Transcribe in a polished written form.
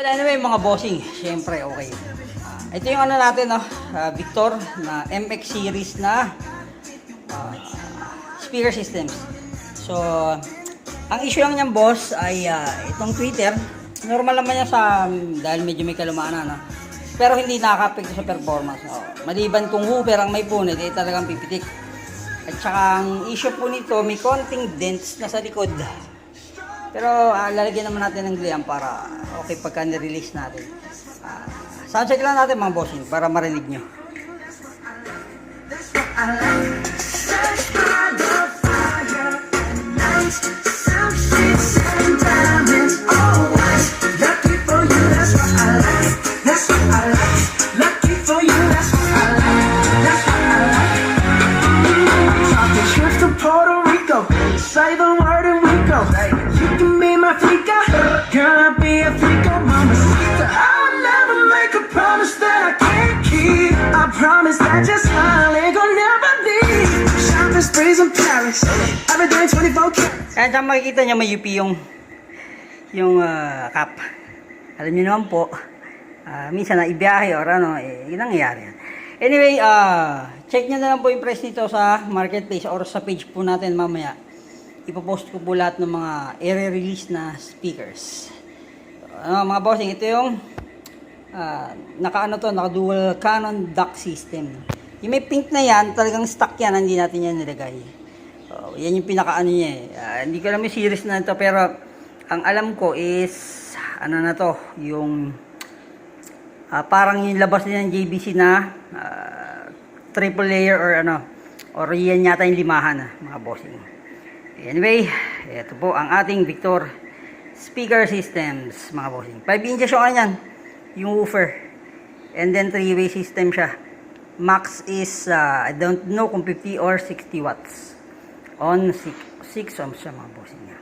Well, anyway, mga bossing, syempre, okay. Ito yung ano natin, no? Victor na MX series na speaker systems. So, ang issue lang niyan, boss, ay itong tweeter. Normal naman niya sa, dahil medyo may kalumaan na, no? Pero hindi nakaka-apekto sa performance. Maliban kung hooper ang may punit, eh talagang pipitik. At saka ang issue po nito, may konting dents na sa likod. Pero lalagyan naman natin ng glayam para okay pagka nirelease natin. Soundcheck lang natin mga bossing para marinig nyo. Say the word and we go. You can be my flica, girl, I'll be a flica, mamacita. I would never make a promise that I can't keep. I promise that your smile ain't gonna never leave. Shopping sprees in Paris, everything 24 carats. Kaya dyan makikita nyo may UP yung cap. Alam nyo naman po, minsan na ibiyahe or ano, yun ang nangyayari. Anyway, check nyo na lang po yung price nito sa marketplace or sa page po natin mamaya. Ipopost ko po lahat ng mga i-release na speakers. Mga bossing, ito yung naka dual Canon DAC system. Yung may pink na yan, talagang stock yan, hindi natin yan nilagay. Yan yung pinaka niya hindi ko alam yung series na ito, pero ang alam ko is ano na to, yung parang yung labas din ng JVC na triple layer or ano, or yan yata yung limahan mga bossing. Anyway, ito po ang ating Victor speaker systems mga bossing. 5 inches yung ano yan, yung woofer. And then 3-way system siya. Max is, I don't know kung 50 or 60 watts. On 6 ohms siya mga bossing niya.